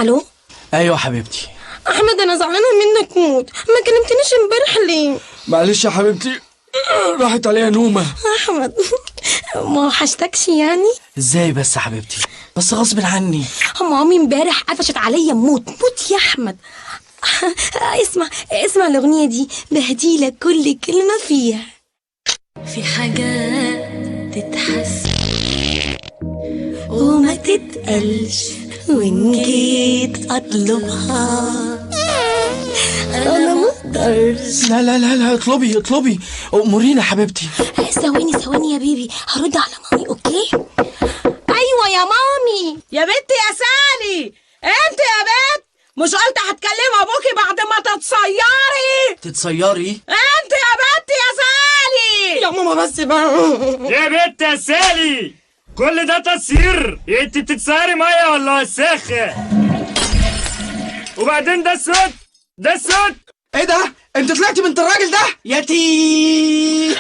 الو. ايوه حبيبتي. احمد انا زعلانه منك موت، ما كلمتنيش امبارح ليه؟ معلش يا حبيبتي، راحت عليها نومه. احمد ما وحشتكش يعني؟ ازاي بس يا حبيبتي؟ بس غصب عني. مامي امبارح قفشت عليا موت موت يا احمد. اسمع الاغنيه دي، بهديلك كل كلمه فيها. في حاجات تتحس وما تتقلش، وإن جيت أطلبها أنا مقدرش. لا لا لا لا، اطلبي امورينا حبيبتي. ثواني يا بيبي، هرد على مامي. أوكي؟ أيوة يا مامي. يا بنتي يا سالي، انت يا بنت مش قلت هتكلم ابوكي بعد ما تتصيري؟ تتصيري؟ انت يا بنت يا سالي. يا ماما بس بقى. يا بنت يا سالي، كل ده تصير؟ انت بتتصيري ميه ولا وساخه؟ وبعدين ده الصوت ايه ده؟ انت طلعتي بنت الراجل ده يا تي